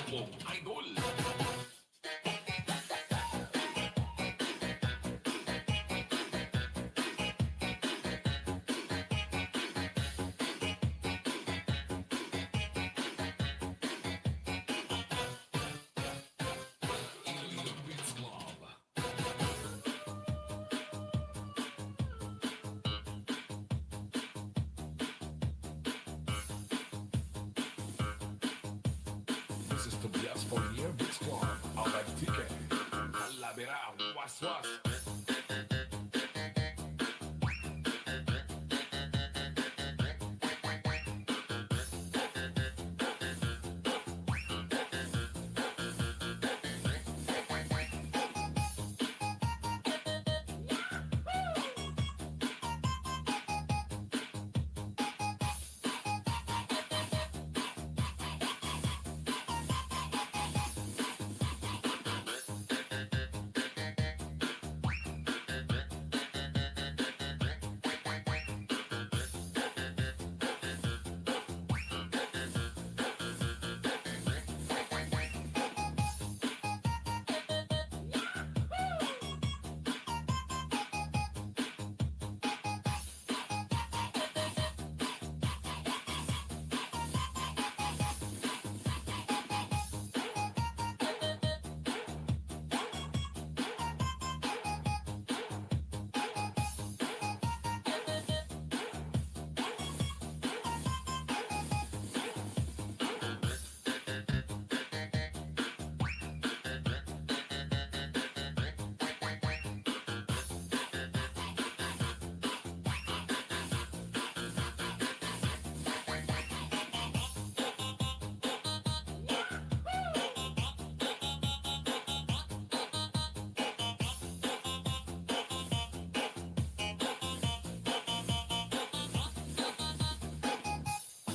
Bongbong Idol. This is Tobias for Year Beats Club. Our ticket. Alabera, was was.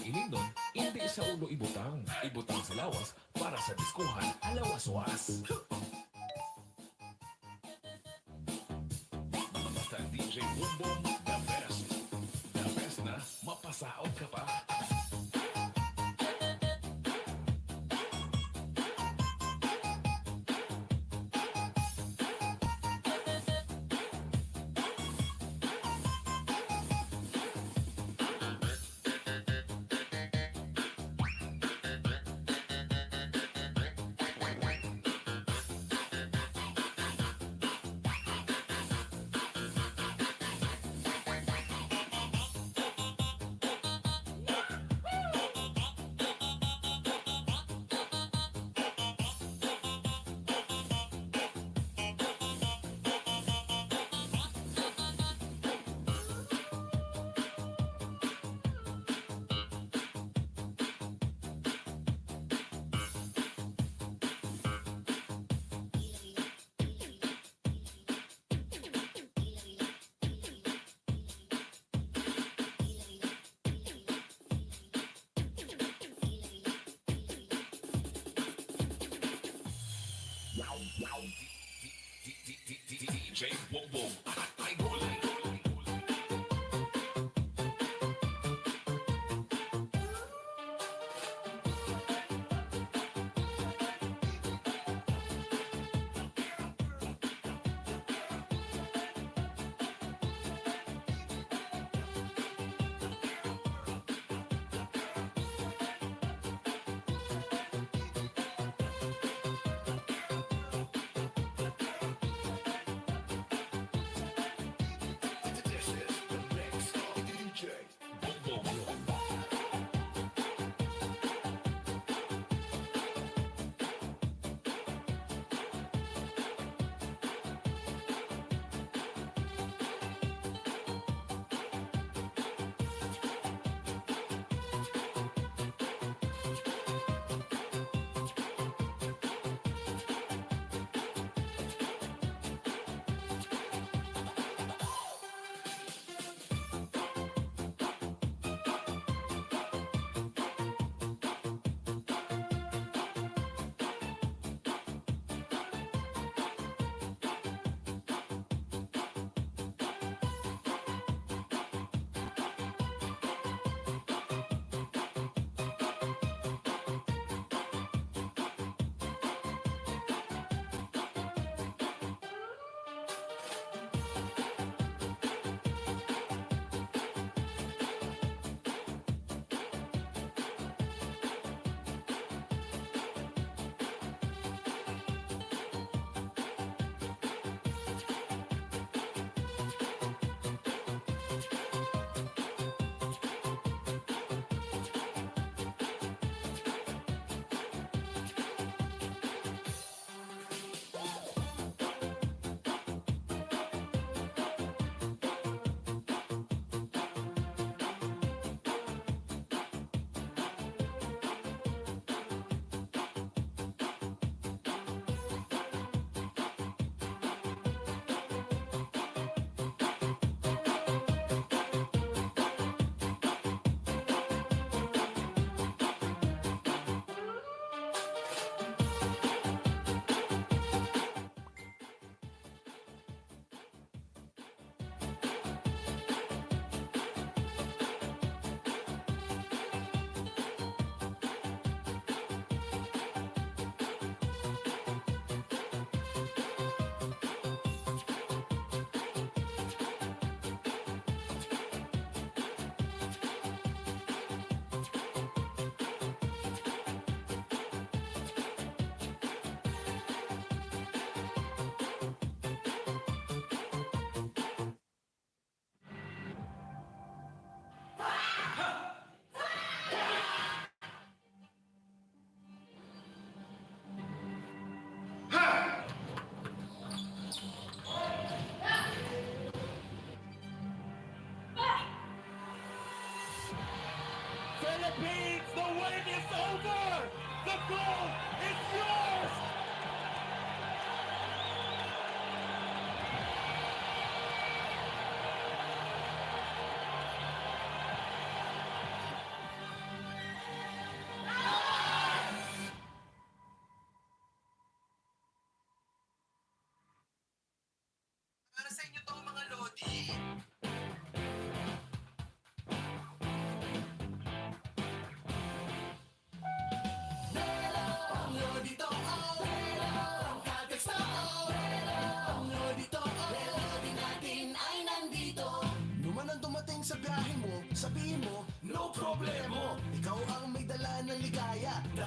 Inig nun, hindi sa ulo ibutang. Ibutang sa lawas para sa diskuhan alawas-was. Basta DJ Bongbong, the best. The best na mapasaot ka pa. DJ Bongbong Idol.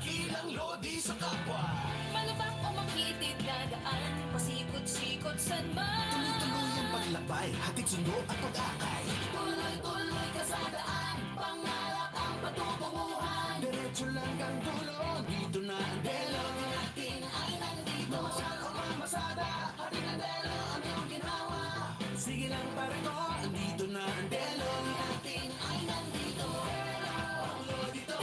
dakilang lodi sa kapwa. Malubak o makitid na daan, pasikot-sikot san man. Tuloy-tuloy ang paglakbay, hatid sundo at pag-akay. Tuloy-tuloy ka sa daan, pangarap ang patutunguhan. Diretso lang ang dulo, dito na ang delo. Natin ay nandito. Mamasal o mamasada, Hatid ng delo ang iyong ginawa. sige lang pare ko, andito na ang delo. Natin ay nandito. Ang lodito,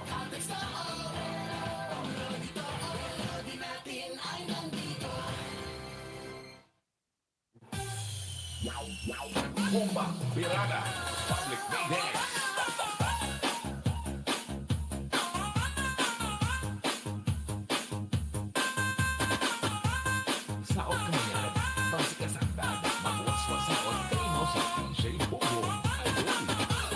Context na ang lodito, Lodi natin ay nandito. Bomba, Birada, Public Mayday. Saot ka manyan, basi ka sandal, magwaswas saot, kay mo sa DJ Bobo. Idol.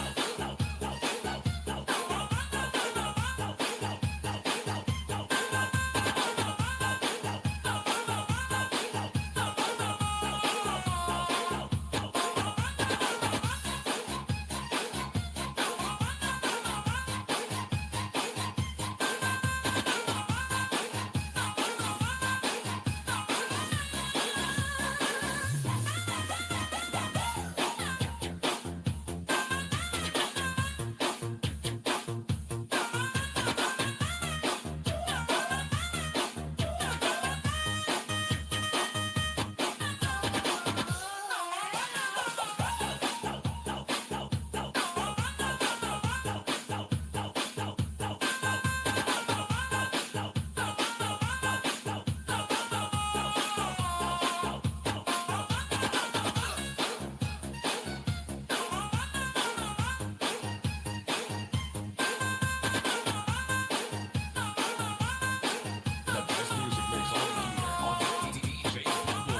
The best music mix on the year on DJ Bobo.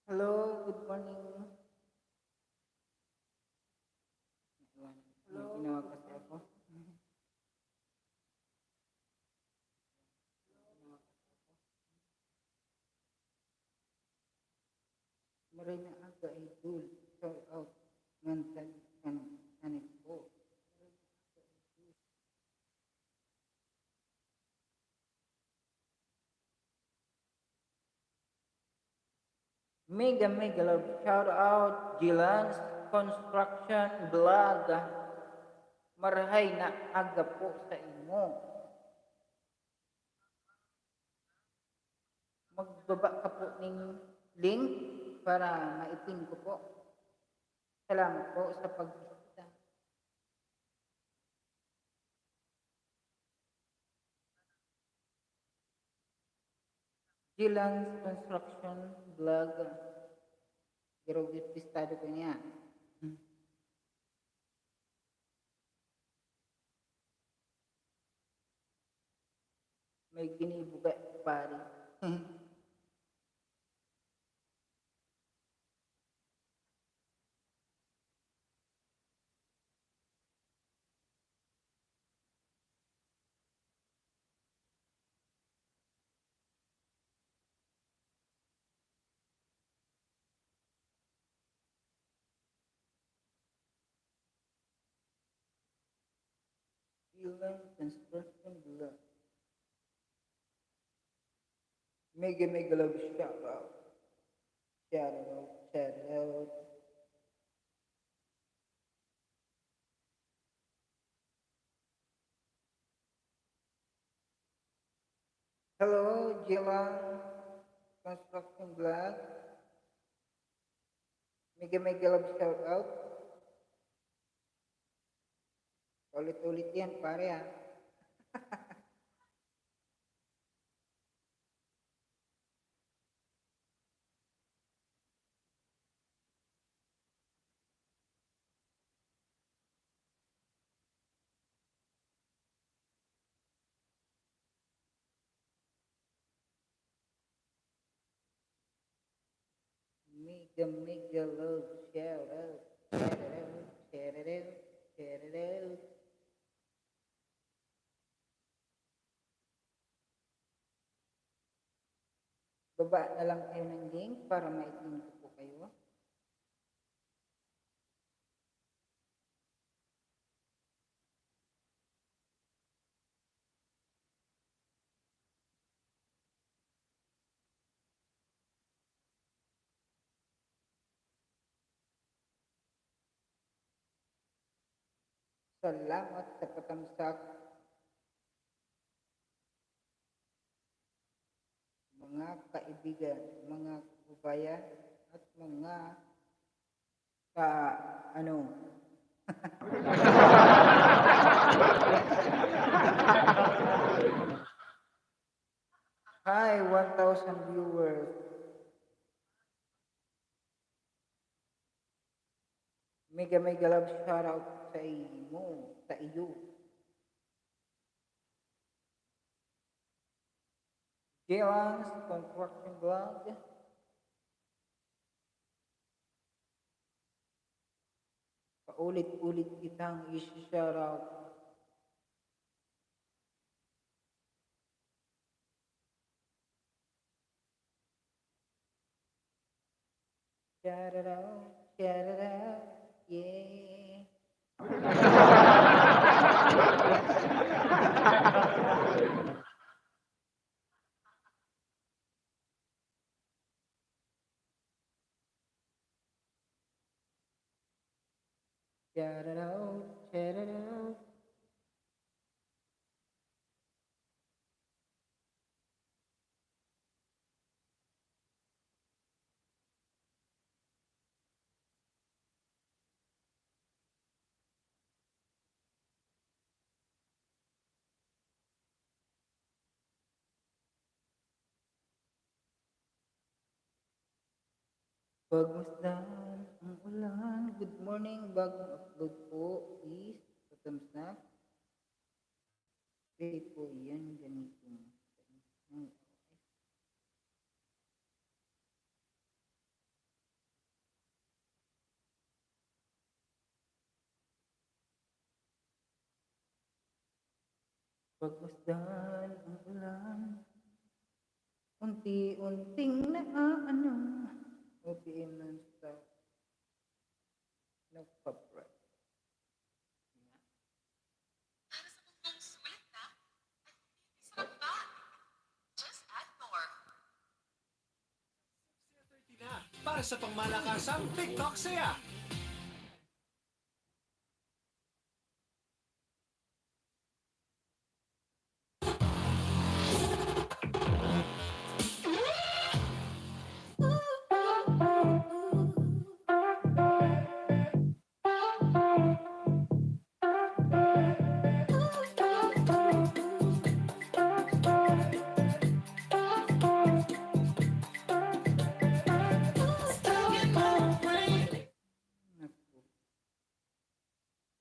Hello, good morning. Hello. Ginawa kasi ako. Maray na aga idol. Shout out. Ngantan kanit po. Mega love. Shout out Gilan's Construction Vlog. Marahay na aga po sa imo. Magbaba ka po ng link para maipin ko po. Salamat po sa pagbisita. Gilan's Construction Vlog. Pero pistado ko niya. May ginibuga pare. Gilan's Construction Vlog. Mega love shout out. Shout out. Shout out. Hello, Gilang Construction Vlog. Mega love shout out. Ulit-ulit yan, pare ah. mega love, shout out, shout it out, shout it out, shout it out. Baba na lang kayo ng link para ma-link ko po kayo. Salamat sa patamsak, mga kaibigan, mga kababayan, at mga ka, ano, hi, 1,000 viewers. Mega mega love shoutout sa imo, sa iyo. Jelans Construction Vlog. Paulit-ulit kitang isi-shoutout. Shout it out, yeah. Shout it out, shout it out. Pagmasdan ang ulan. Good morning. Bagong upload po is patamsak. Pwede po yan ganito. Pagmasdan ang ulan. Unti-unting naaano. OPM non-stop. Nagpa-prep. Para sa mundong sulit na at sarap pa. Just add more. Para sa pangmalakasang TikTok saya. Naku.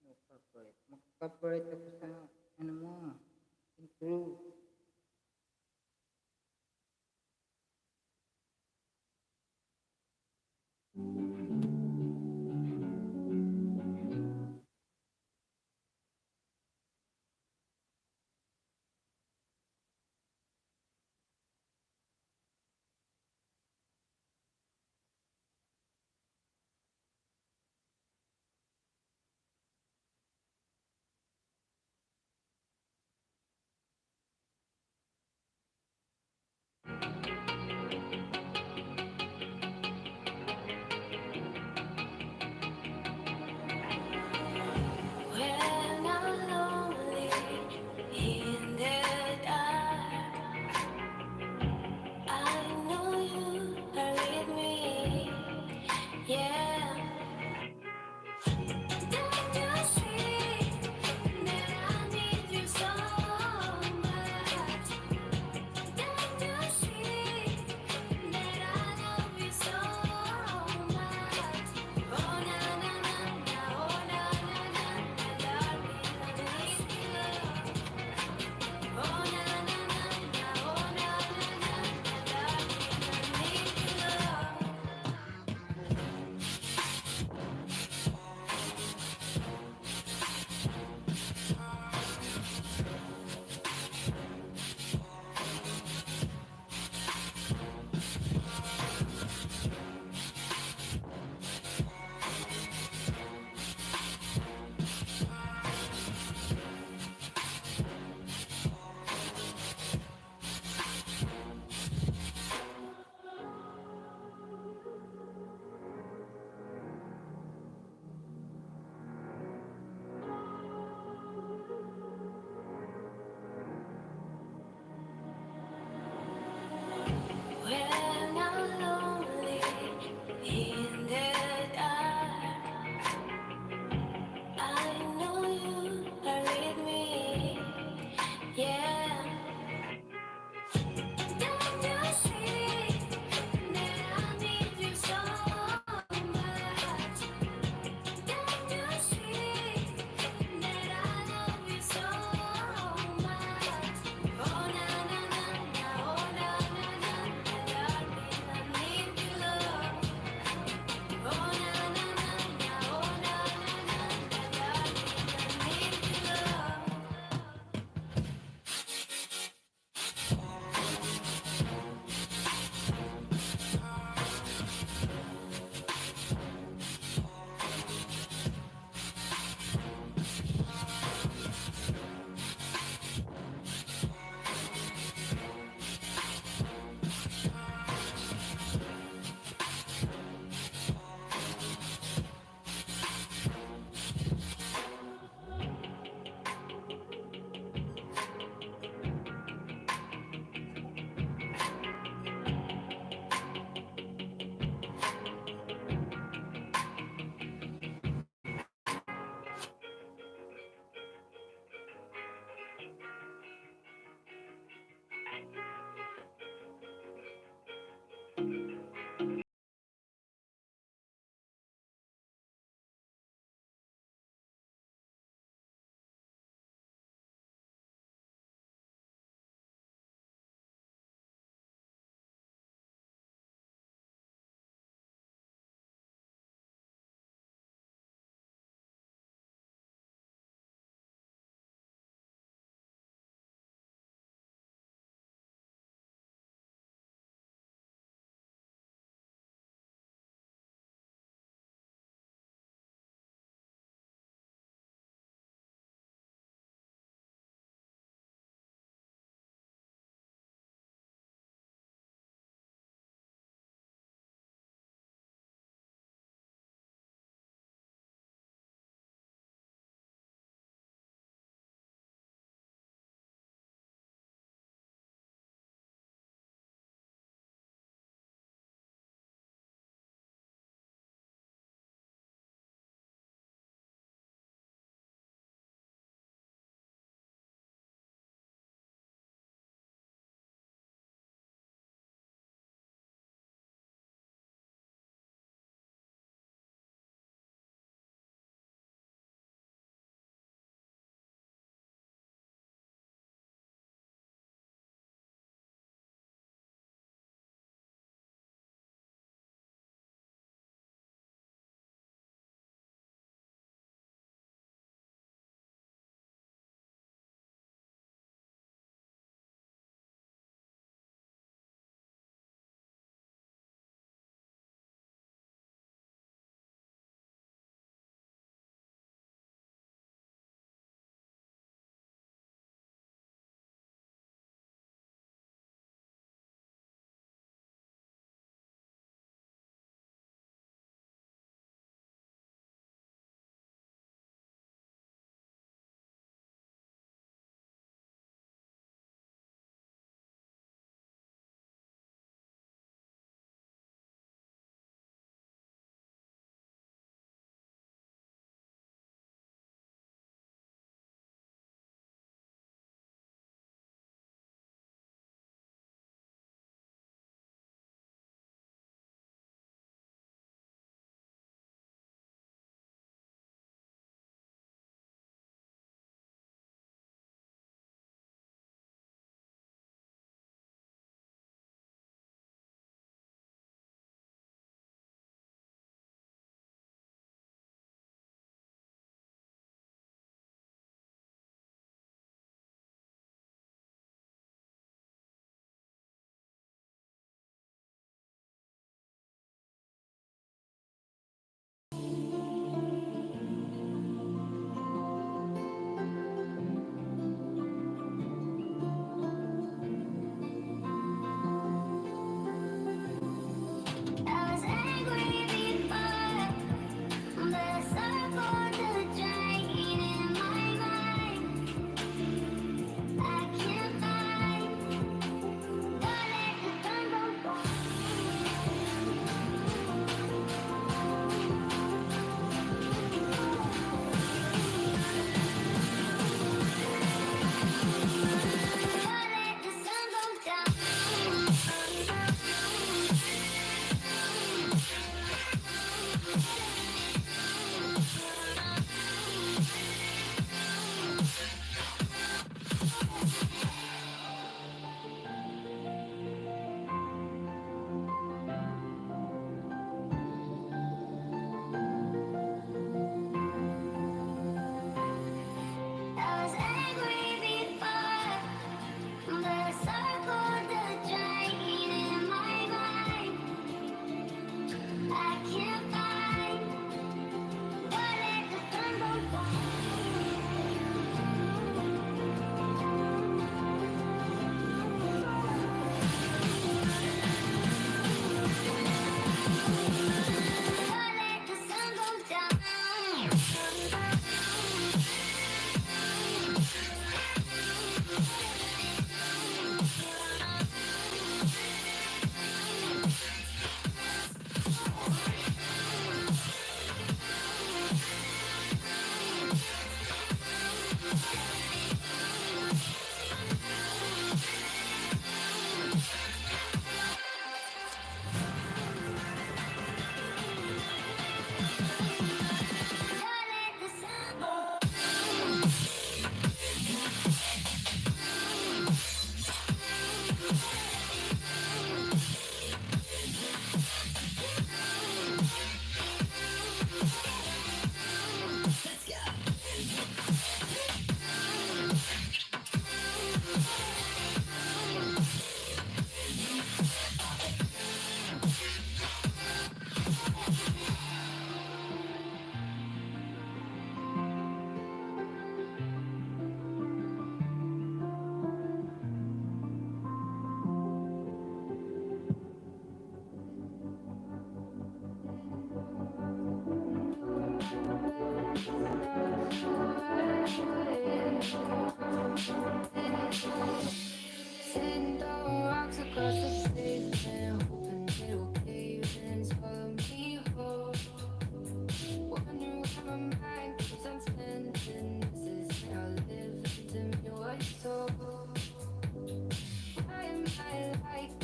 Mag-corporate. Mag-corporate ako sa ano mo. Intro. when I'm lonely in the dark. I know you are with me, yeah. Don't you see that I need you so much? Don't you see that I love you so much? Oh na na na na, oh na na na, I love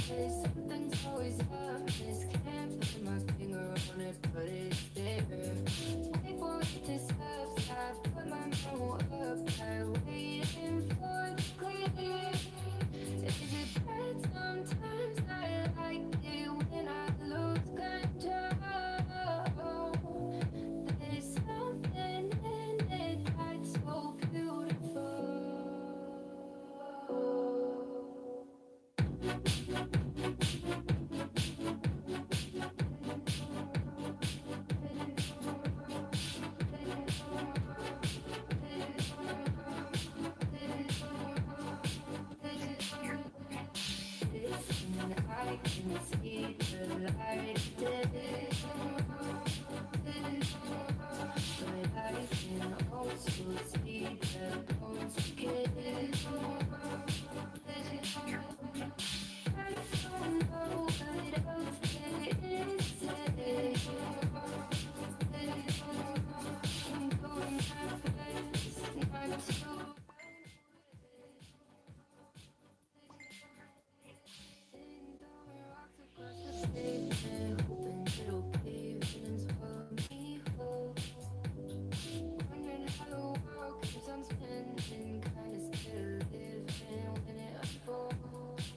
Something's always amiss. Can't put my finger on it, but it's there. I want to stop. Put my mouth up. I'm waiting for the clear. Is it bad? Sometimes I like it when I lose control. There's something in it that's so beautiful. And I can see the light today. But I can also see the bones again. I don't know what else there is today. I'm going my best not to. Hoping it'll be feelings for me. Wondering how the world keeps on spinning. Kinda still living when it unfolds.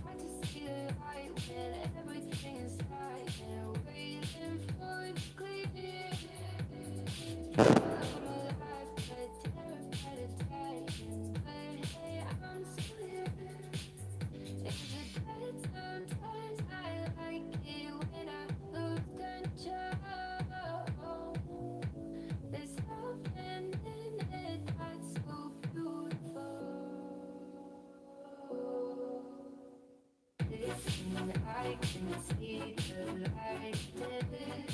Hard to see the light when everything is silent. Waiting for the clear. I'm alive, but terrified of dying. But hey, I'm still here. Is it bad? Sometimes I like it when I lose control. There's something in it that's so beautiful. Listen, I can see the light today.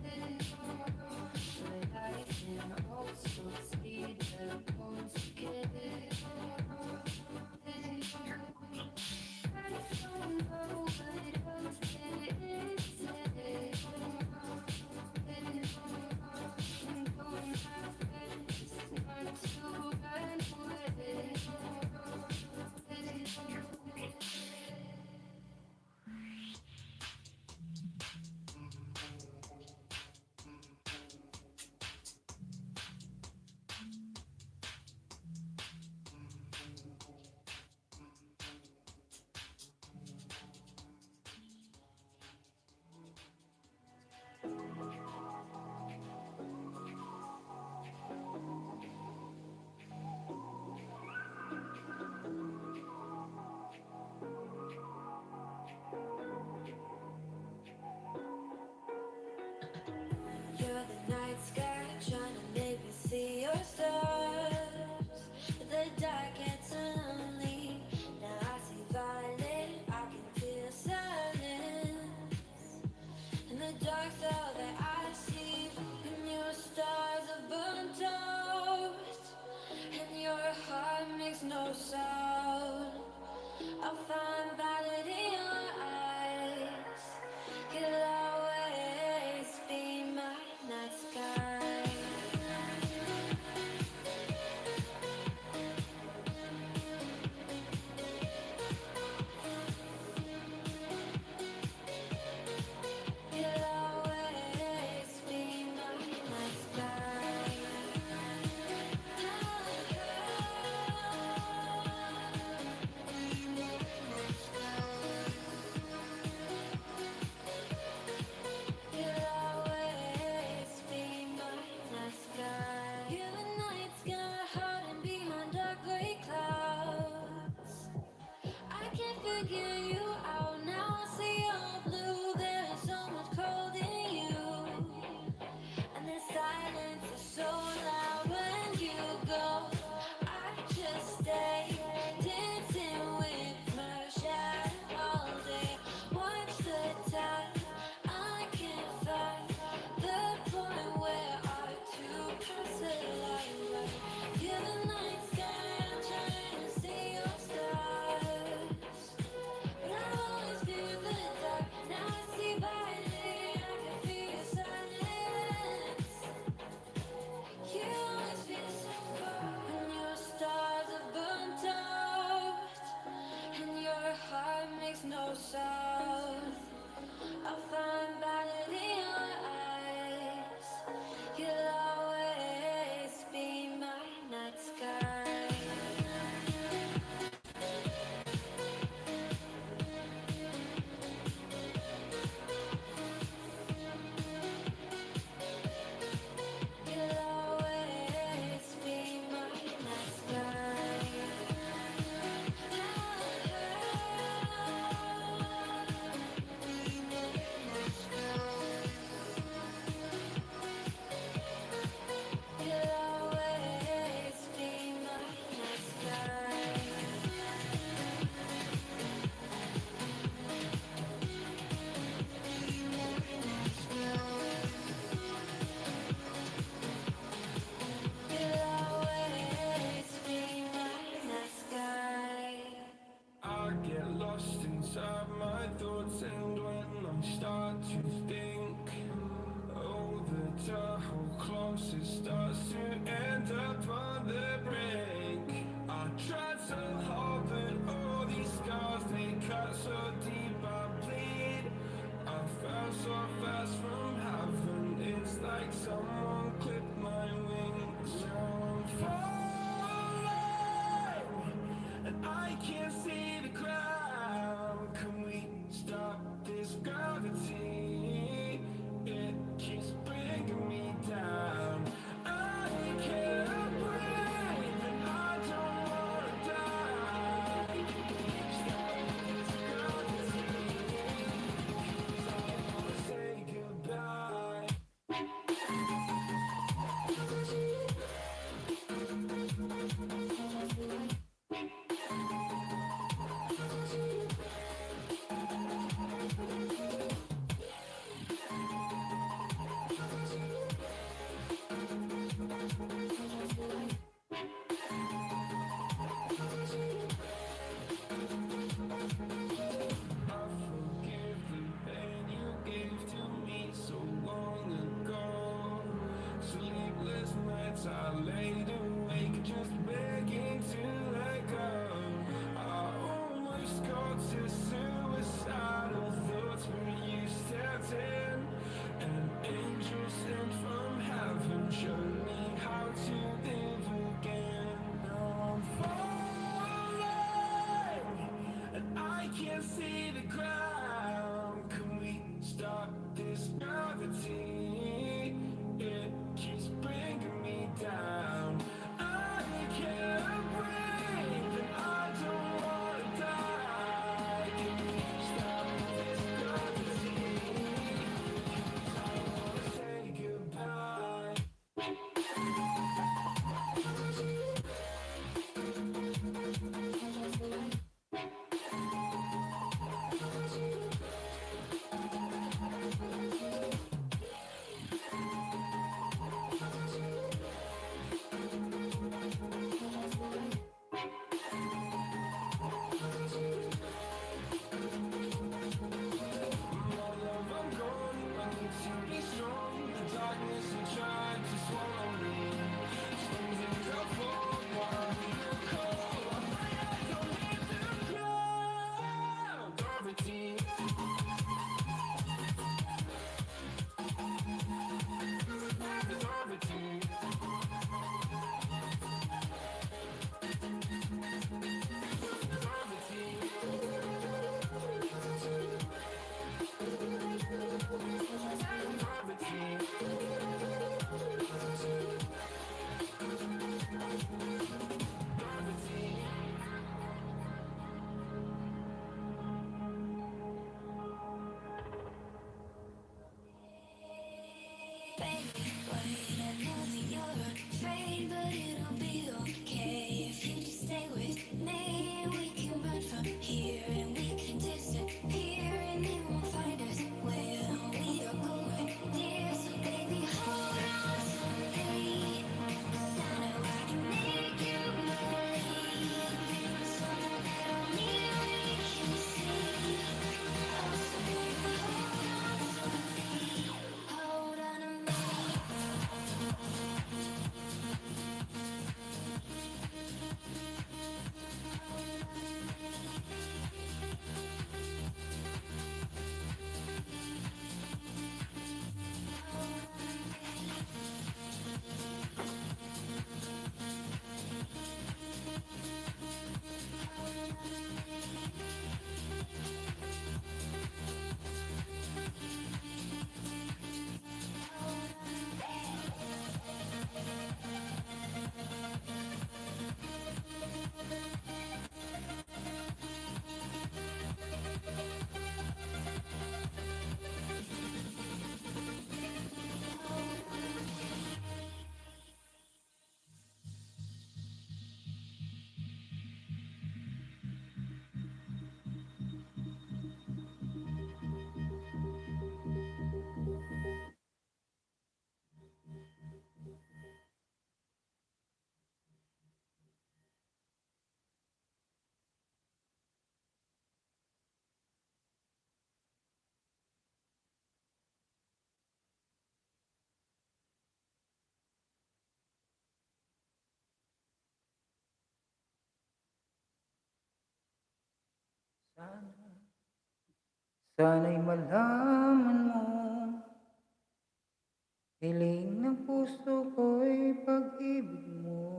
But I can also see the bones again. I don't know what else there is today. I'm going my best not to run away. You're the night sky trying to make me see your stars. But the dark gets lonely. Now I see violet, I can feel silence. And the dark's all that I see. And your stars are burnt toast. And your heart makes no sound. I'll find violet in your eyes. You'll always be my night sky. You'll always be my night sky. Night sky. Sana, sana'y malaman mo, hiling ng puso ko'y pag-ibig mo.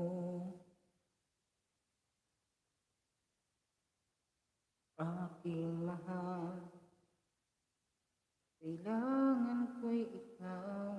Aking mahal, kailangan ko'y ikaw.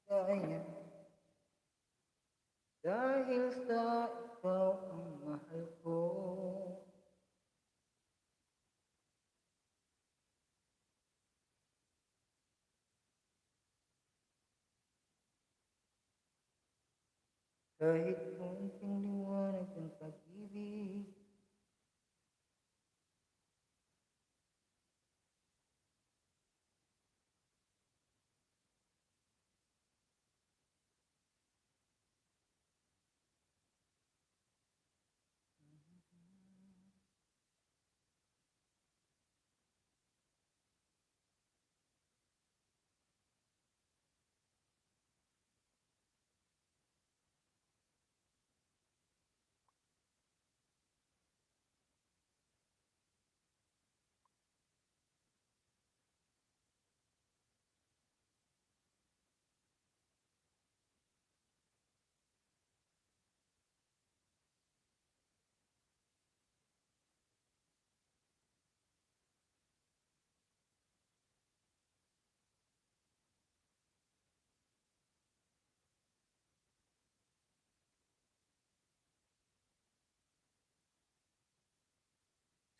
Kaya, dahil sa ikaw ang mahal ko. Kahit konting liwanag ng pag-ibig,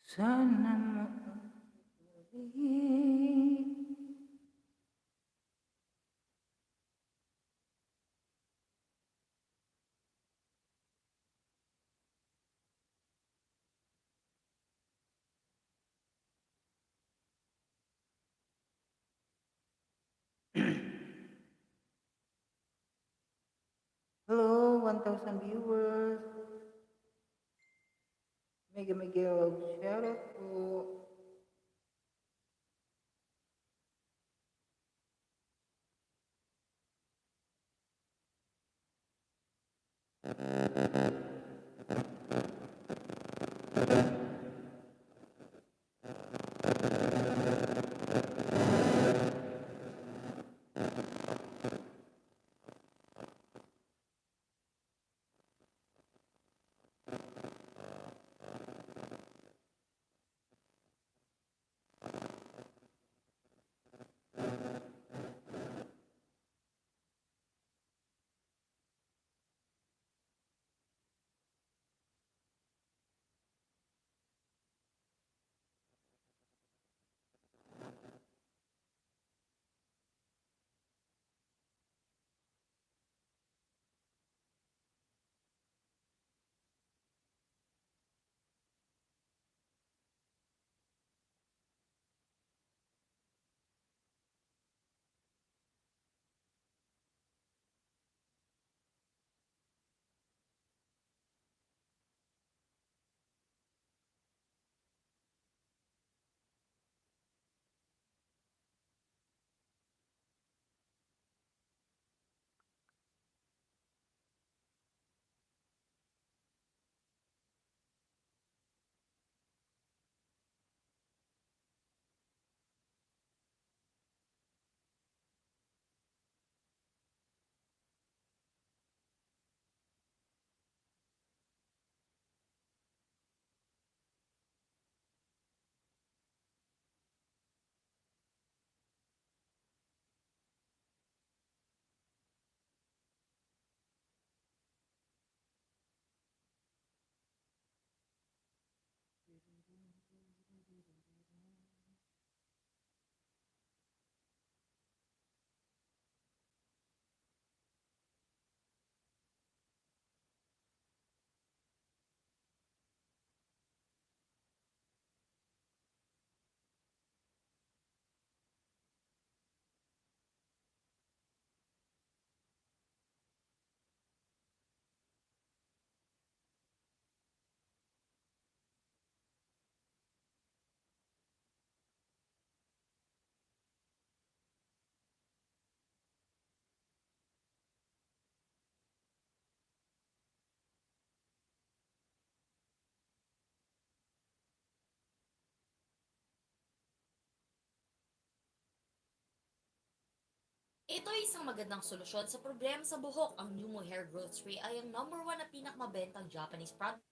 sana maaaring hello, 1,000 viewers. Mega Miguel, shoutout po. Ito ay isang magandang solusyon sa problema sa buhok. Ang Numo Hair Growth Spray ay ang number one na pinakmabentang Japanese product.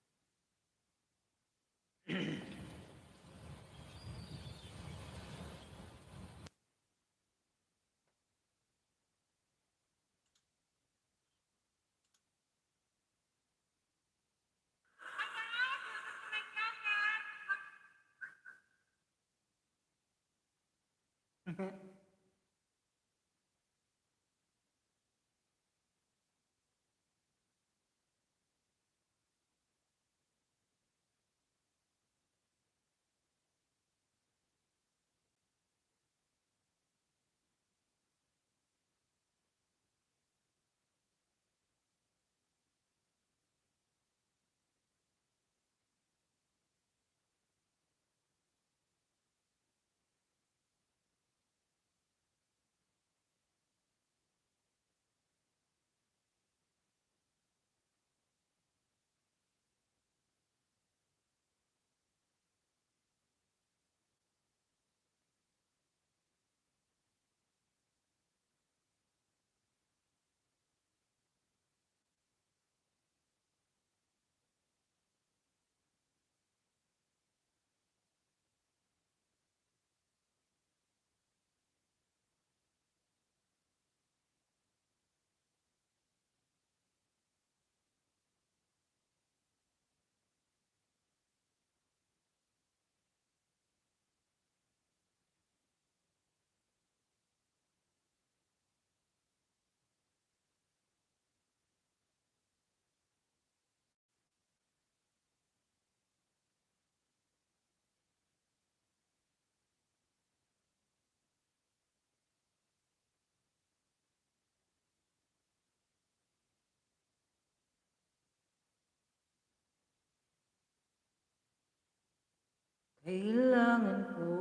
Kailangan ko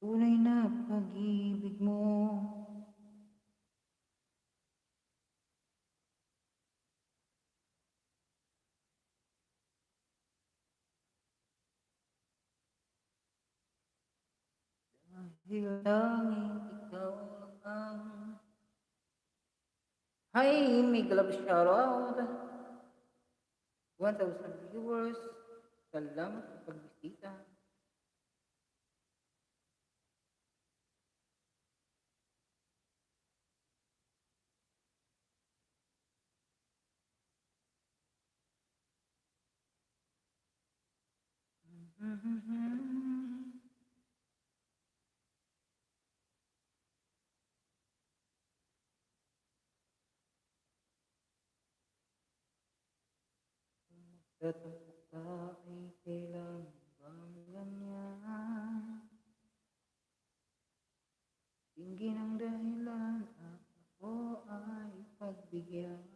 tunay na pag-ibig mo. Dahil tanging ikaw lang ang... Hi, may glove shoutout. 1,000 viewers. Salamat sa pagbisita. Tatapos ka ay kailan bang ganyan? Tingin ang dahilan at ako ay pagbigyan.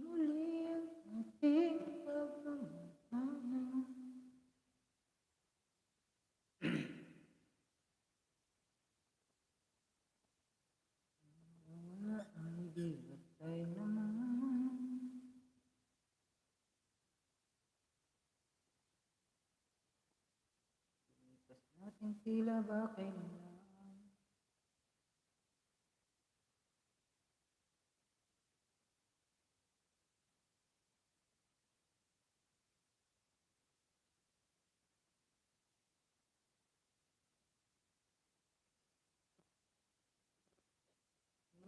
Muli ang ating pagmamahalan. Wala ang dilatay naman. Lipas natin tila ba kailangan?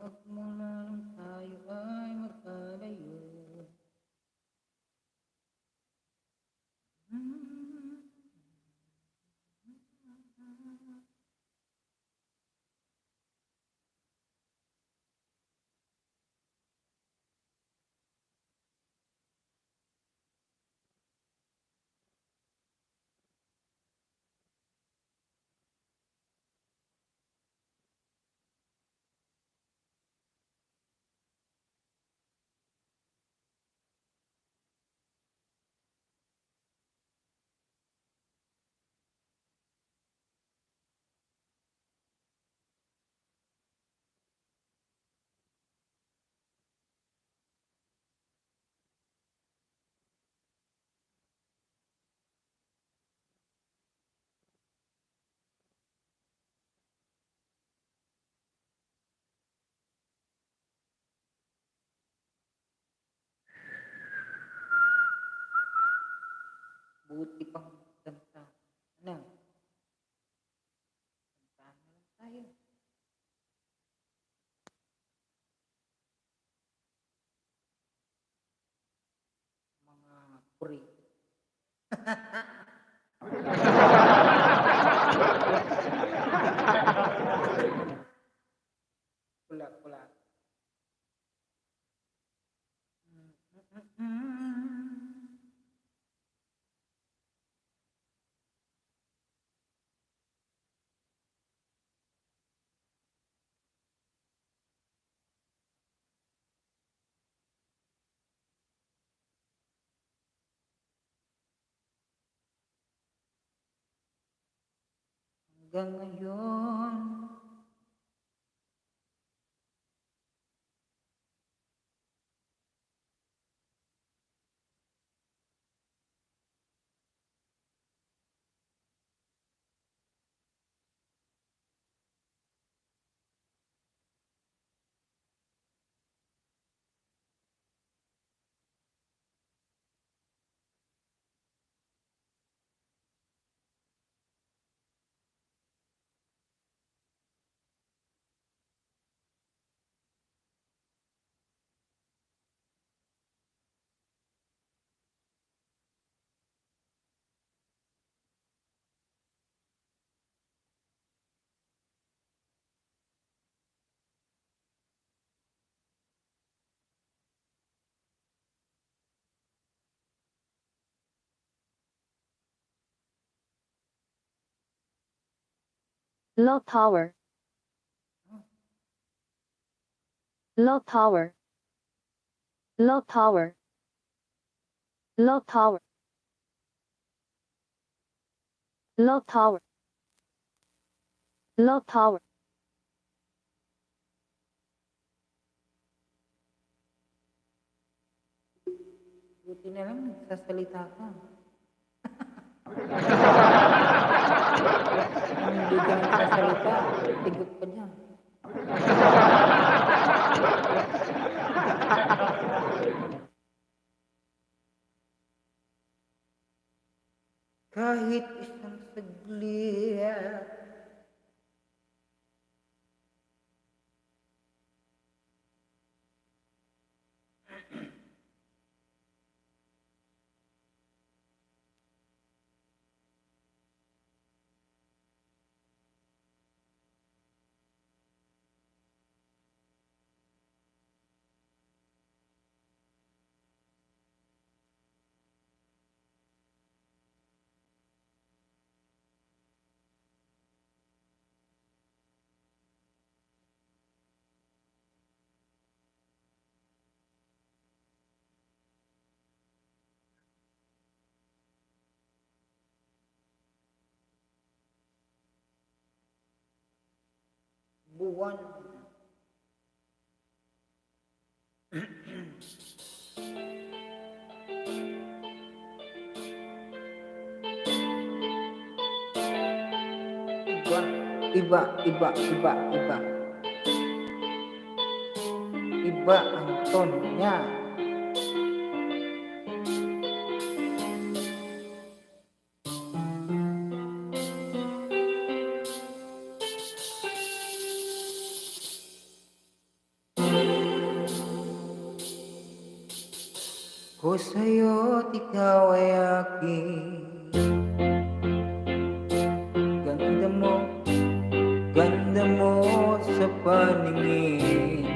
Magmula lang tayo ay magkalayo. Buti pang kanta. Ano? Kantahan na lang tayo. Mga puri. Pula-pula. Hanggang ngayon, Low tower. Low tower. Low tower. Low tower. Low tower. Low tower. buti na lang nagsasalita ka. Kung hindi ka nagsasalita, tigot ka dyan. Kahit isang saglit, buwan. Iba, iba, iba, iba. Iba ang tone niya. Ko sa'yo't ikaw ay aking ganda mo sa paningin.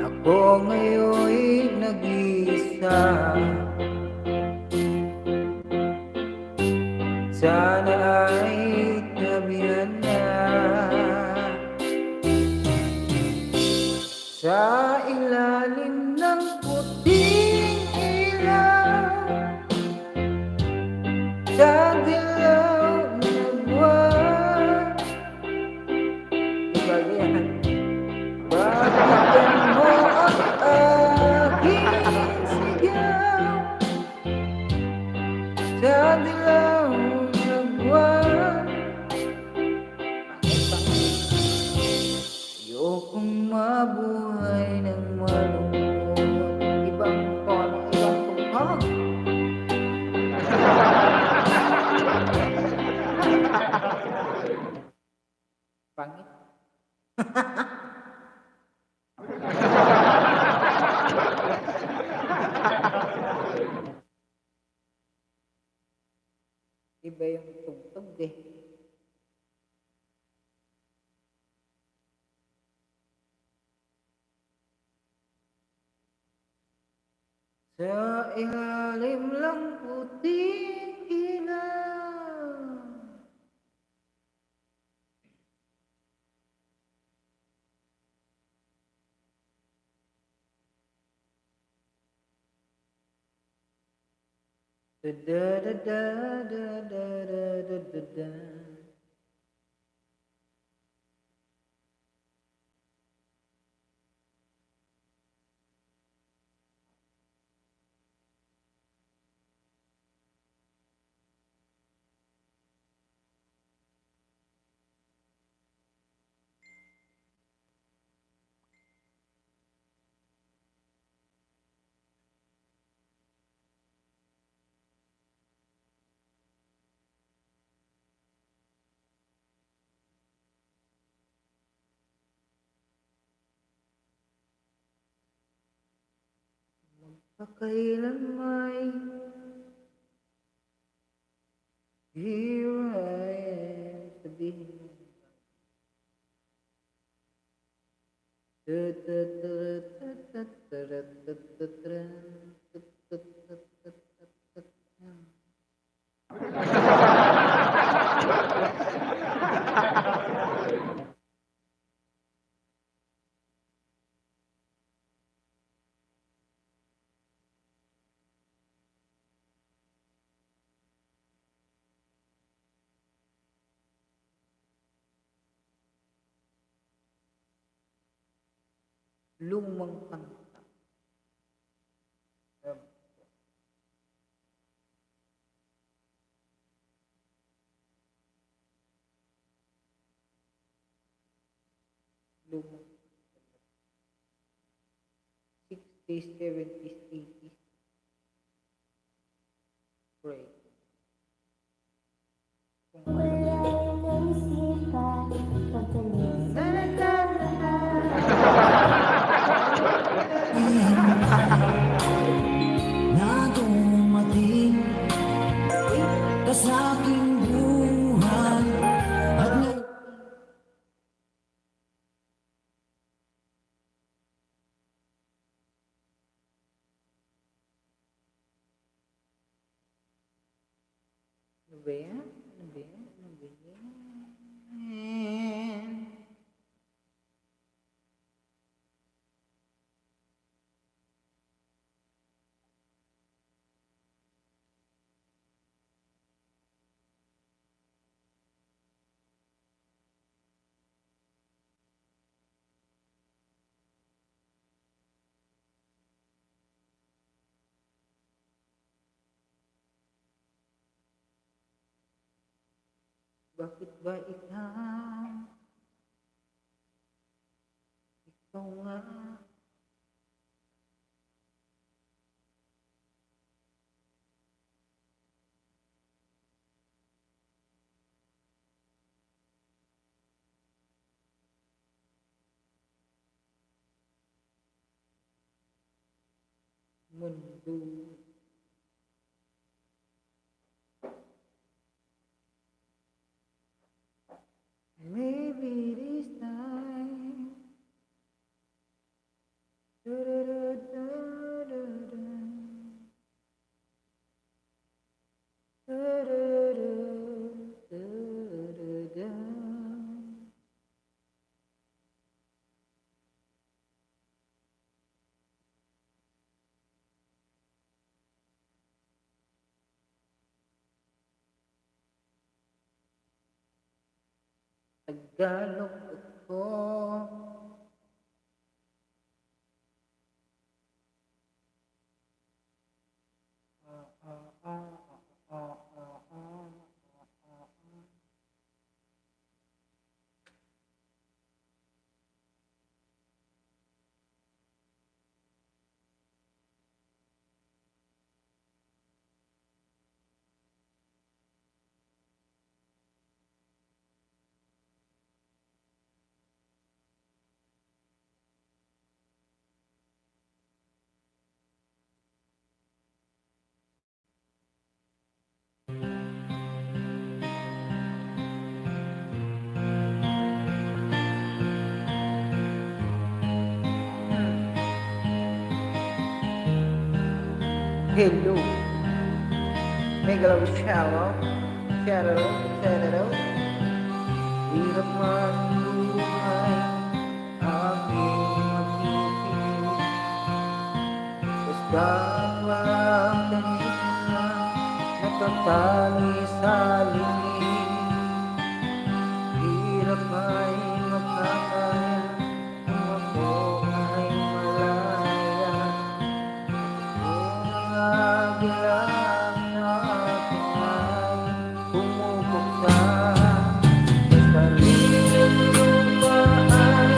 Ako ngayon'y nag-iisa. Sana ay tabihan na sa ilalim ng puting ilaw, sa dilaw na buwan. Iba yan. Bakit mo ang aking sigaw sa dilaw na Iba yung tugtog eh. Sa ilalim ng puting ilaw. Da da da da da da da da da. Pakailan may here I am sabihin mo. Da da da da da da da da da da. Lumang kanta. Lumang 60s, 70s, 80s. Great. Na dumating ka sa aking buhay at Ano ba yan? Ano ba yan? Ano ba yan? Bakit ba ikaw? Ikaw nga. Mundo. Maybe this time. Da-da-da-da-da-da. Da-da-da-da-da-da. Tagalog ako. Hello. Mega love shallow. Shallow. Shallow. Hirap man buhay. Aking magiging. Basta walang kanina. Natatali sa lingin. Hirap ay magkakaya. Kung ako ay malaya. Unang agilang na aking ay pumupuksa. Sa sariling lupaan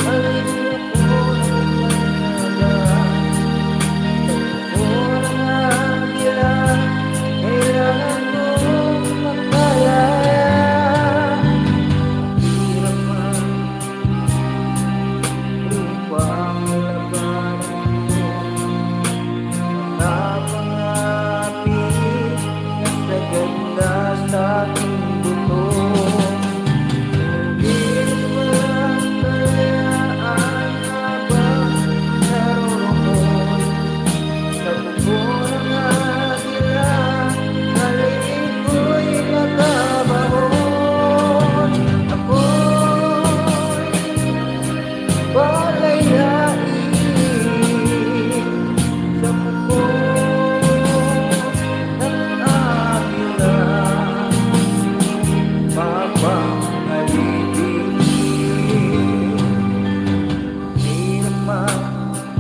ay ako ng panyaga. Sa unang agilang kailangan kong magkalaya. Hirap man upang labanan ko napangapi na sa ganda sa aking buto. Ngunit walang kalayaan habang naroroon sa buko ng agila. Haliin ko'y nakabaon. Ako'y palayain sa buko ng agila. Papangalitin hirap man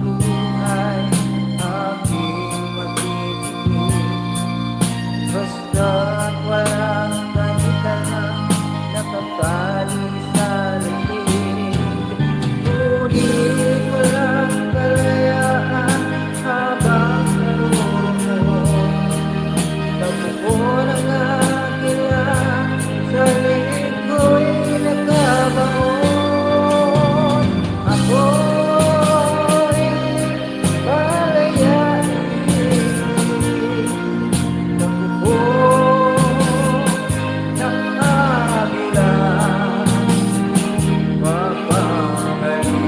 buhay aking magiging. Basta't walang kanitanang nakatali sa liig. Ngunit walang kalayaan habang naroroon sa buko ng agila. Sa liig ko'y nagkabaon. Ako'y palayain sa buko ng agila. Papangalitin.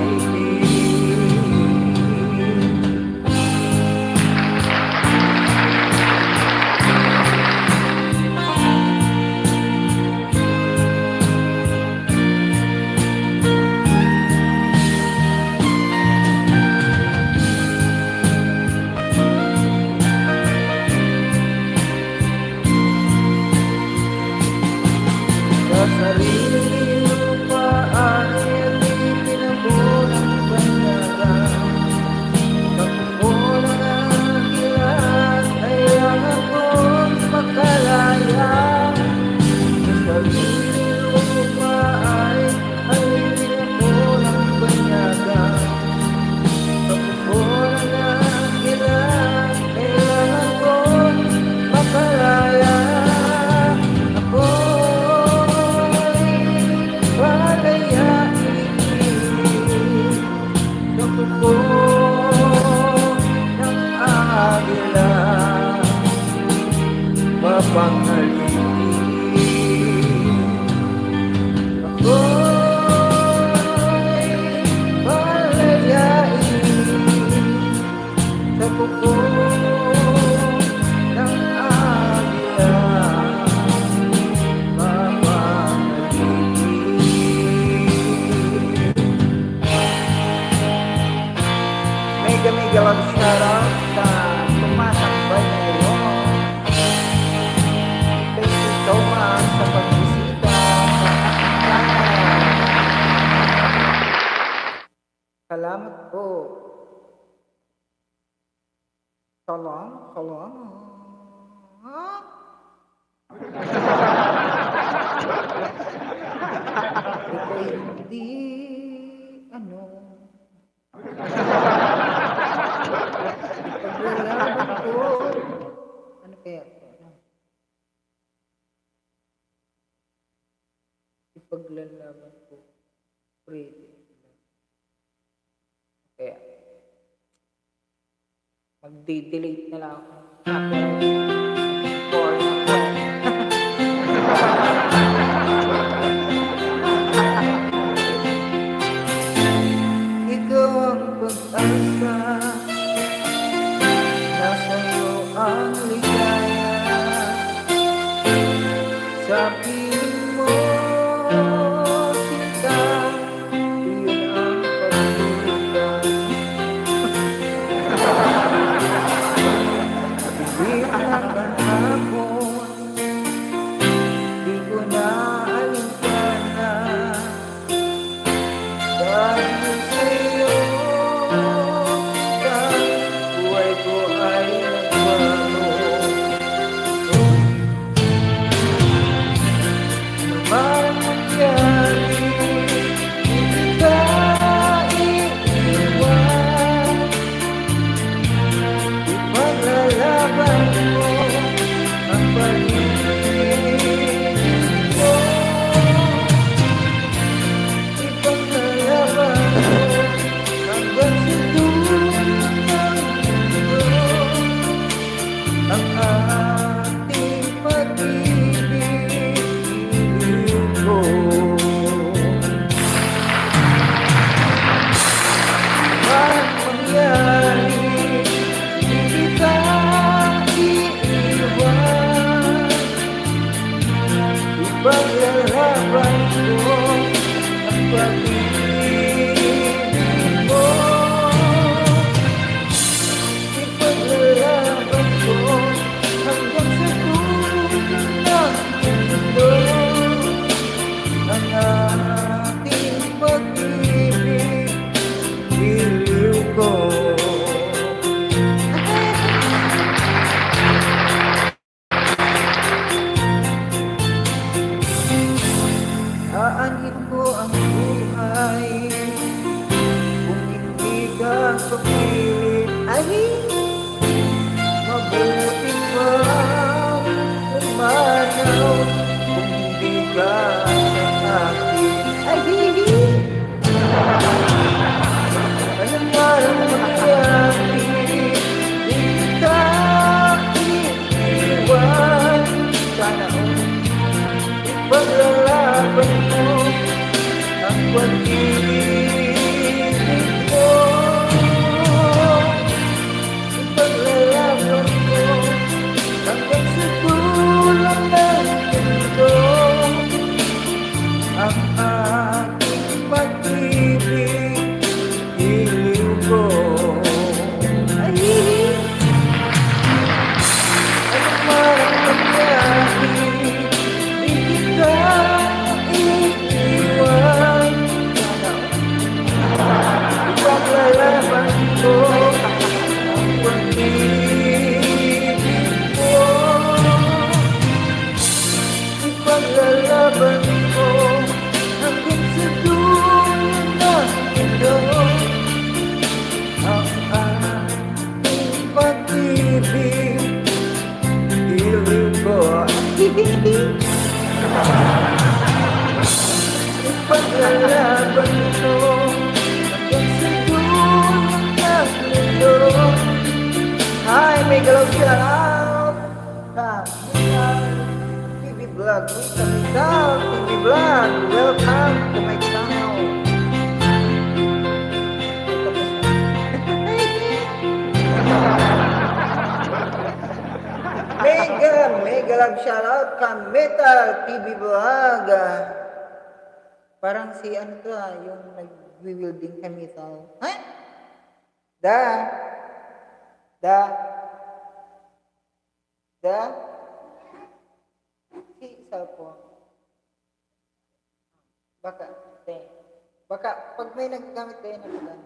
Sa sariling lupaan ay pinabulang banyaga. Sa buko ng agila kailangan kong makalaya. Sa sariling lupaan ay pinabulang banyaga. Sa buko ng agila kailangan kong makalaya. Ako'y palayain sa buko ng agila. Papangalitin. Ako'y palayain sa buko ng agila. Mega mega love shoutout sa tumatambay ngayon. Thank you so much sa pagbisita sa aking channel. Salamat po. Salam, salam. Ika'y hindi, ipaglalaban ko. Ano kaya ito? Ipaglalaban ko. Pretty. Kaya, magde-delete na lang ako. For ako. Ikaw ang pag-asa nasa iyo akin mo sinta, yun ang pagduda. Dilim ng hapon, di ko na alintana, dahil sa'yo buhay ko ay nagbago. Man mangyari, di kita iiwan. Ipaglalaban ko ang pag-ibig mo. Ipaglalaban ko hanggang sa dulo ng mundo ang ating pag-ibig. Ko man mangyari, di kita iiwan. Ipaglalaban ko ang pag-ibig mo. Ipaglalaban ko hanggang sa dulo ng mundo ang ating pag-ibig, iliw ko. Aanhin ko ang buhay kung hindi ka papilit. Ay, mabuti pa umanaw kung hindi ka sa akin. Ay, anong marang mangyari, di kita iiwan. Sana ipaglalaban mo ang pag-ibig mo. Ipaglalaban mo hanggang sa dulo ng mundo ang ating pag-ibig, iliw ko. Ay, anong marang mangyari, di kita iiwan. Ipaglalaban ko ang pag-ibig mo. Ipaglalaban ko hanggang sa dulo ng mundo ang ating pag-ibig, iliw ko. Ipaglalaban ko hanggang sa dulo ng mundo. Hi, may galaw shout out TV Vlog, TV Vlog, welcome to my channel. Mega love shoutout ka Metal TV Vlog. Parang si ano to yung nag-wielding ka Metal. Ha? Da. Si cellphone. Baka pag may naggamit kayo na pala.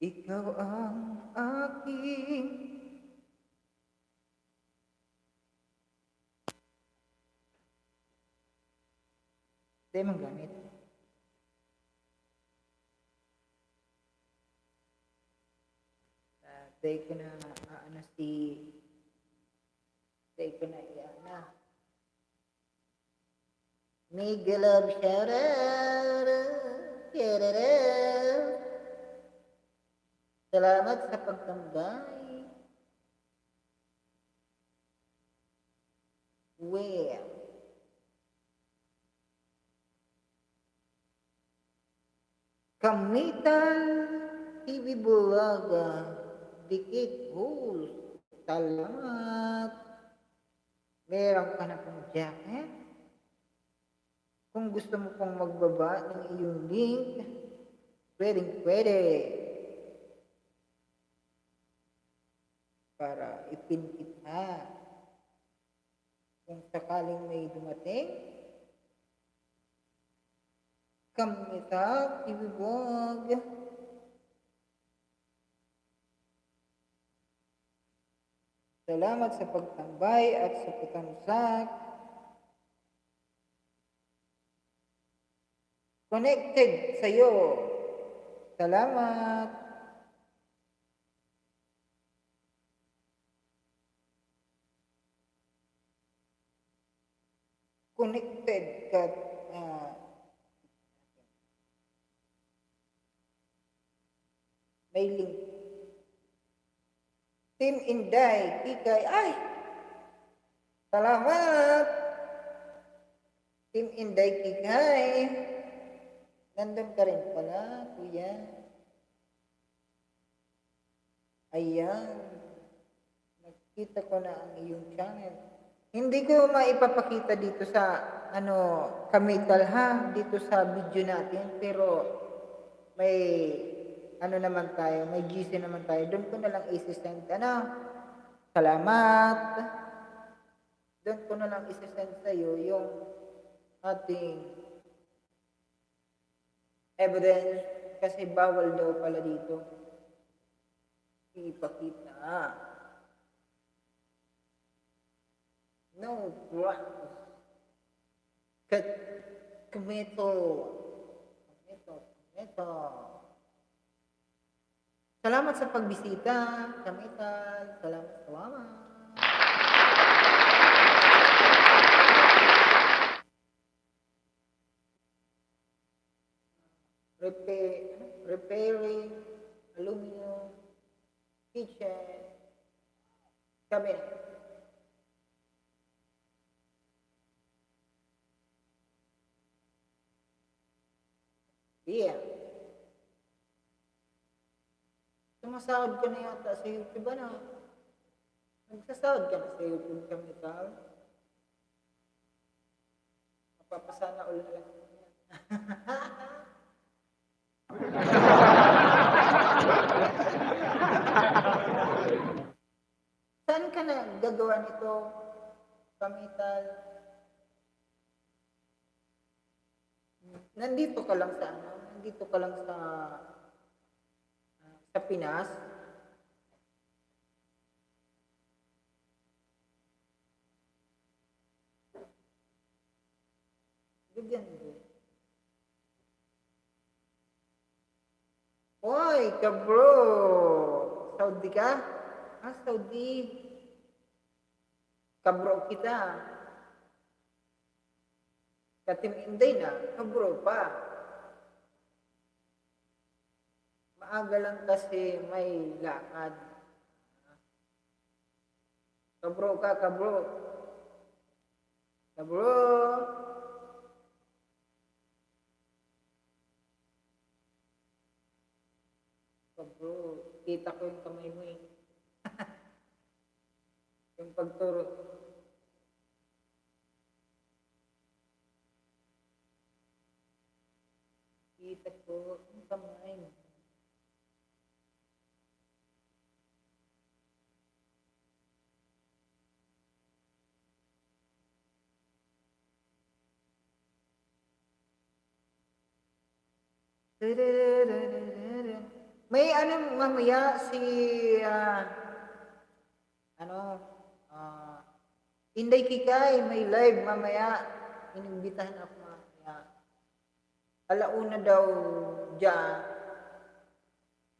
Ikaw ang aking di man gamit. Day ko na day ko na iana. Mega love shoutout. Salamat sa pagtambay. Well, Kamitan TV Bulaga, Dikit Host. Salamat. Meron ka na pong jacket. Kung gusto mo pong magbaba ng iyong link, pwede. Para ipin kita. Kung sakaling may dumating, Kamita, ibibog. Salamat sa pagtambay at sa patamsak. Connected sa'yo. Salamat. Connected ka. May link. Team Inday, Kikay. Ay! Salamat! Team Inday, Kikay. Nandun ka rin pala, kuya. Ayan. Nakita ko na ang iyong channel. Hindi ko maipapakita dito sa kamital ha, dito sa video natin, pero may naman tayo, may GC naman tayo. Doon ko na lang isi-send salamat. Doon ko na lang isi-send sa'yo yung ating evidence kasi bawal daw pala dito ipakita. No drugs. Kumito. Salamat sa pagbisita. Kamital. Salamat. Repairing, aluminum, kitchen, cabinet. Yeah. Sumasahod ka na yata sa YouTube, Nagsasahod ka na sa YouTube, Kamital. Mapapasana ulit na lang. Saan ka na gagawa nito, Kamital? Nandito ka lang sa Pinas. Bigyan mo. Hoy, kabro! Saudi ka? Saudi. Kabro kita. Katim Inday na, kabro pa. Maaga lang kasi may lakad. Kabro ka, kabro. Kabro! Kabro, kita ko yung kamay mo eh. Yung pagturo. Kita ko yung kamay mo. May mamaya si Inday Kikay, may live mamaya. Inimbitahan ako mamaya. Alauna daw dyan.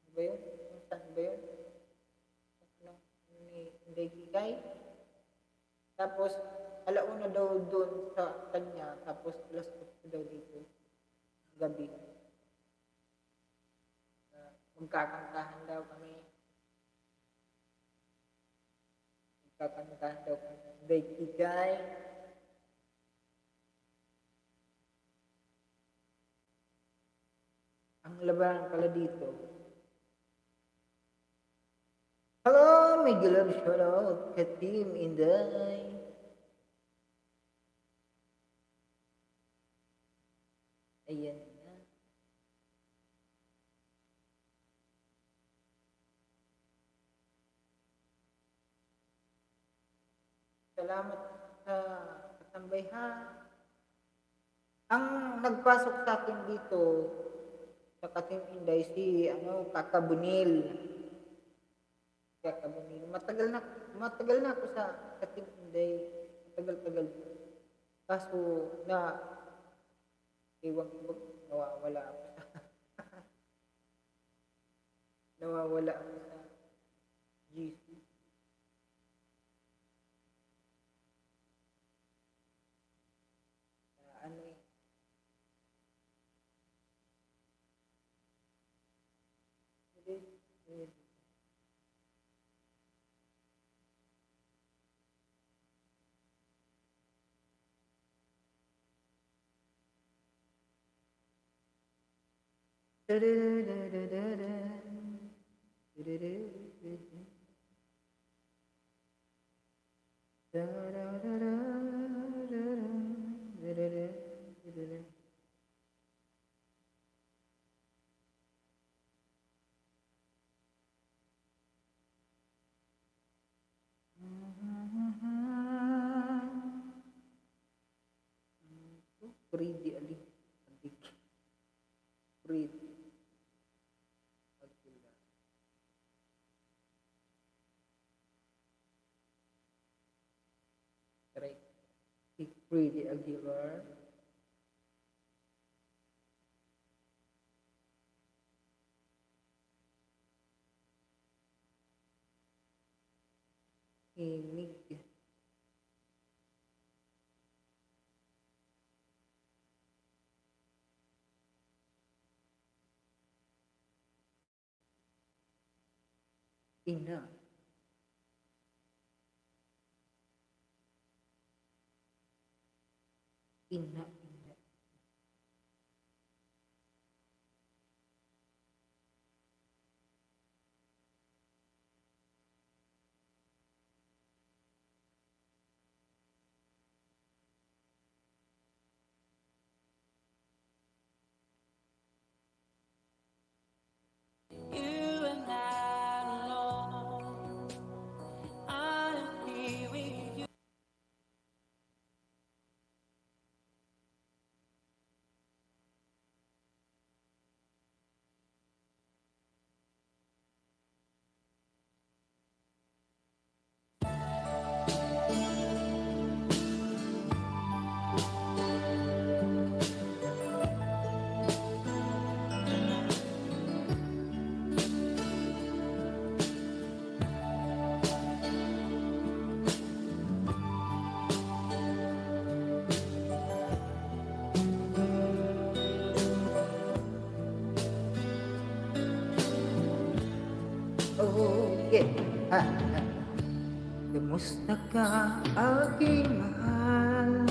Ano ba yun? Saan ba yun? Ni Inday Kikay. Tapos, alauna daw doon sa kanya. Tapos, alas 8 daw dito. Gabi. Magkakantahan daw kami. Magkakantahan daw kami. Inday Kikay. Ang labanan pala dito. Hello, may love shoutout ka Team Inday. Ayan na. Salamat sa katambay ha. Ang nagpasok sa akin dito sa Katim Inday si Kakabunil. Kakabunil. Matagal na ako sa Katim Inday. Matagal-tagal. Kaso iwan ko nawawala ako sa nawawala ako sa GC. Ano eh. Pretty ali. Adik. Pretty. Correct. Pretty Aguilar. Imig. Ina. Ina. You and I alone. I'm here with you. Oh, yeah. Ha. Kumusta ka, aking mahal?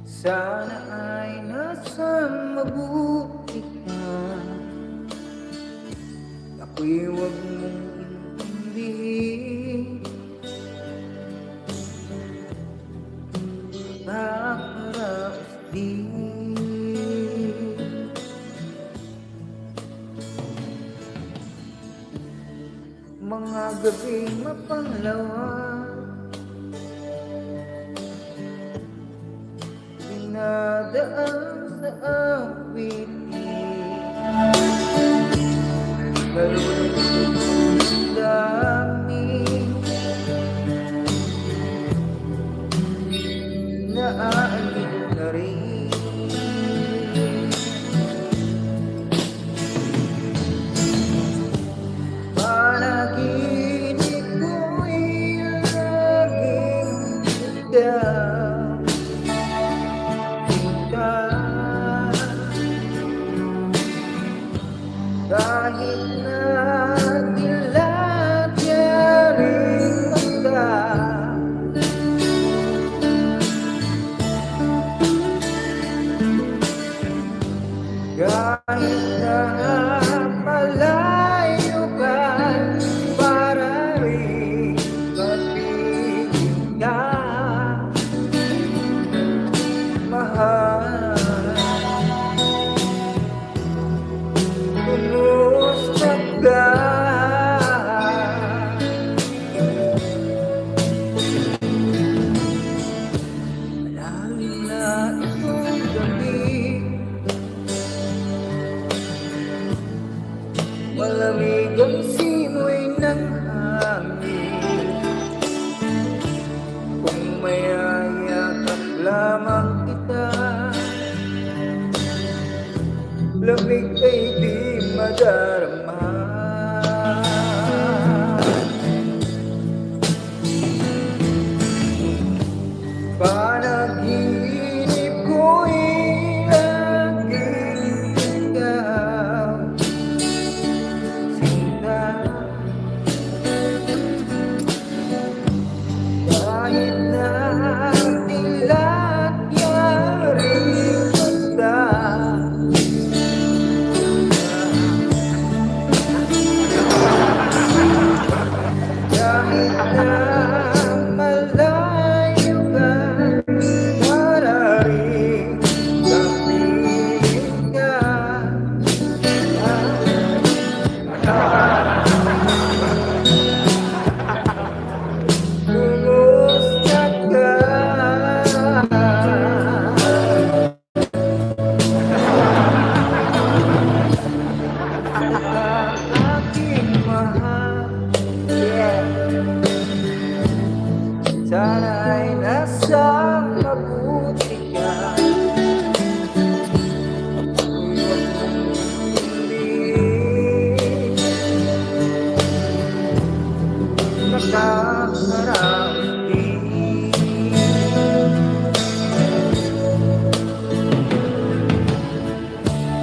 Sana ay nasa mabuti ka. Ako'y huwag mong intindihin. Makaraos din. Mga gabing mapanglawan, dinadaan sa awitin, nalulungkot ang damdamin, naaalip na rin. Panaginip ko'y laging ikaw, ikaw. Kahit na tilapia rin mata, lamig ay di madarama. Panaginip ko'y laging ikaw, sinta. Kahit na tila't yaring basta, kahit na malayo ka, maaaring kampihin ka. Kumusta ka? Aking mahal, yeah. Sana'y nasa mabuti ka. Huwag mong piliin, nakakaraos din.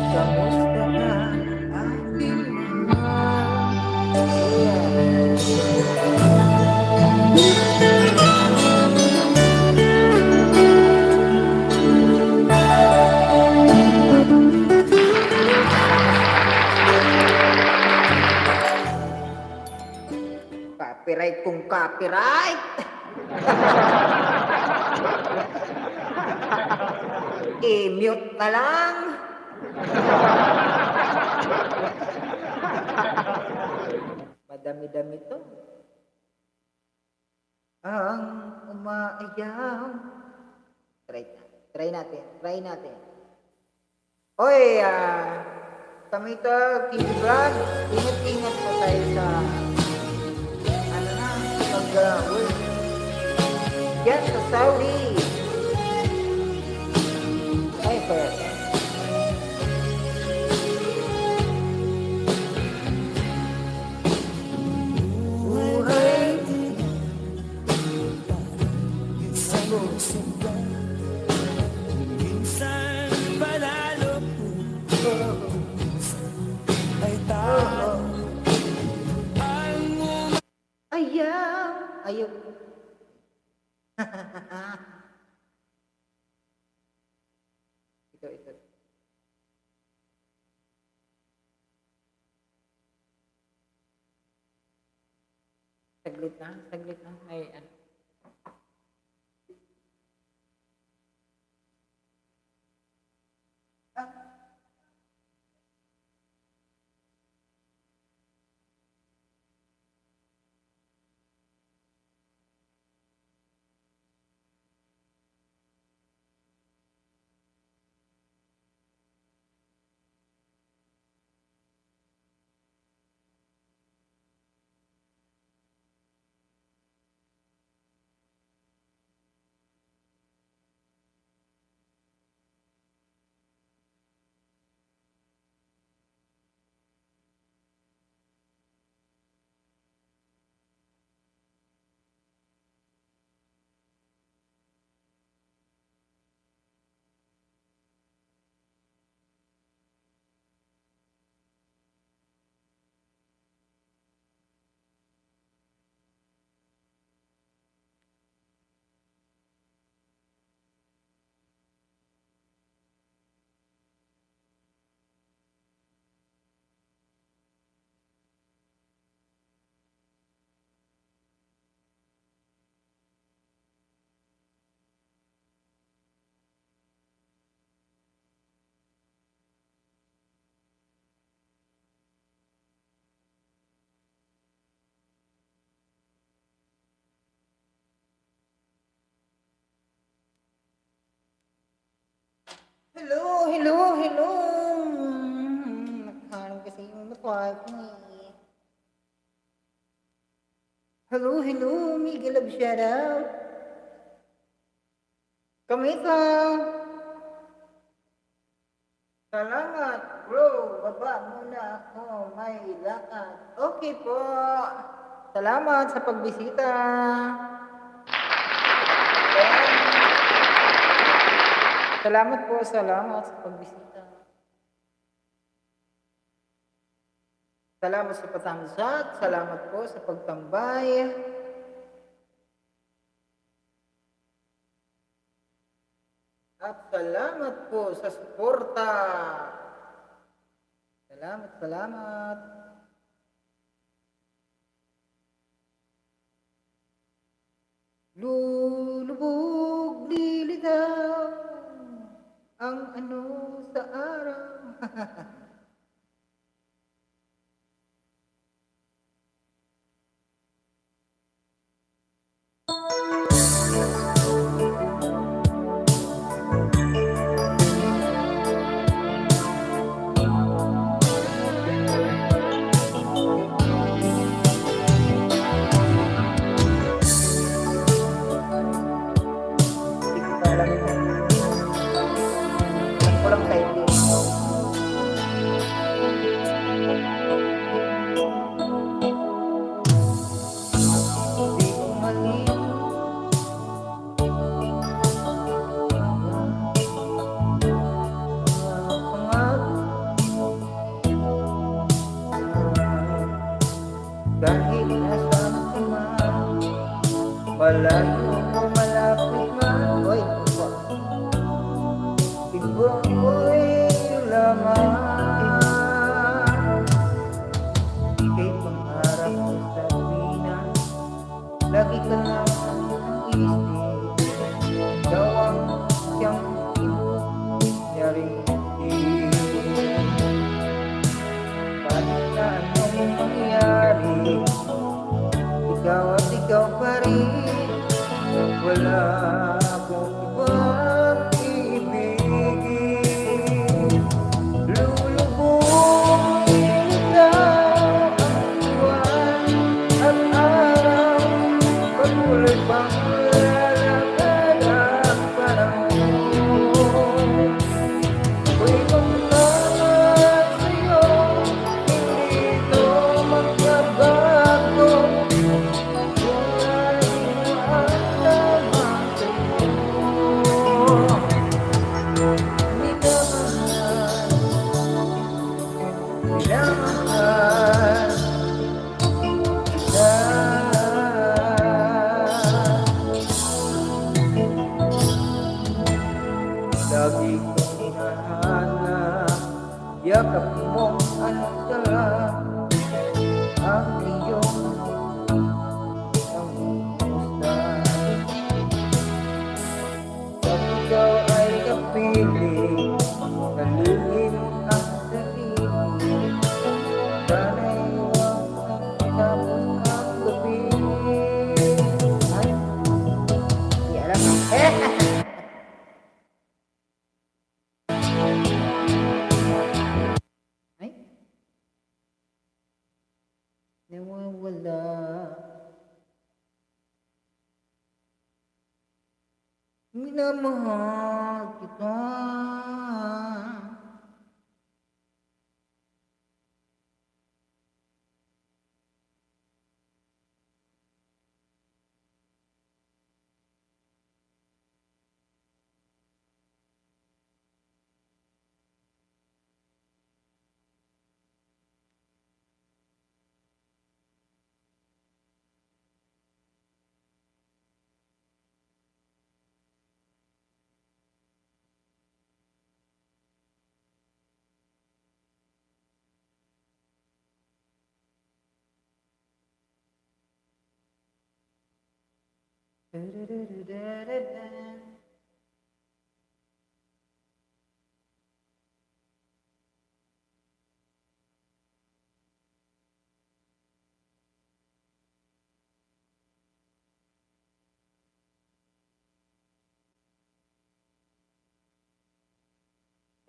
Kamusta ka, aking mahal? Yeah. Copyright kung copyright. I-mute na lang. Madami-dami to. Ang umaayaw. Try natin. Oy, kami to, King Brad. Ingat-ingat po tayo sa pag-work. Yan sa Saudi. Ay, pwede. Buhay Minsan panalo ay tao. Ayaw. Ito. Saglit na. Ay, ano. Hello. Naghahanap kasi yung matwag ko eh. Hello, Miguel of shoutout. Kamita. Salamat. bro, baba muna ako, may lakad. Okay po. Salamat sa pagbisita. Salamat po, salamat sa pagbisita. Salamat sa patamsak, salamat po sa pagtambay. At salamat po sa suporta. Salamat, salamat. Lulubog lilitaw ang ano sa araw. Hindi ko pa alam yun. Alam ko lang title. Hindi ko maliw. Kahit nasaan ka man, malayo o malapit man, oy, iba ko'y lamang. Ika'y pangarap ko sa tuwina, lagi ka lang ang isip. Ikaw ang siyang inyaring kahit na anong mangyari, ikaw at ikaw pa rin. Wala akong ibang ibigin. Lulubog ikaw ang buwan at araw, patuloy pang lalakad ang panahon. Ako'y magmamahal sa'yo, hindi ito magbabago. Buhay mo ang lamang sa'yo. Minamahal, minamahal kita. Lagi kong hinahanap, yakap mong anong sarap, ang iyong ang gusta. Pag ikaw ay kapiling, kalihim ang sarili, sana'y huwag matapos ang gabi. Ay, di alam. Ay, nawawala. Minamahal kita.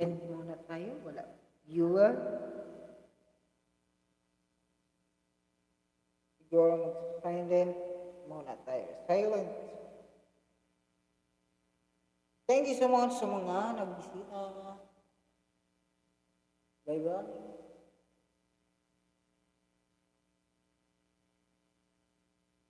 End muna tayo, wala viewer. Siguro mag-silent muna tayo. Silent. Thank you so much sa mga nagbisita. Bye-bye.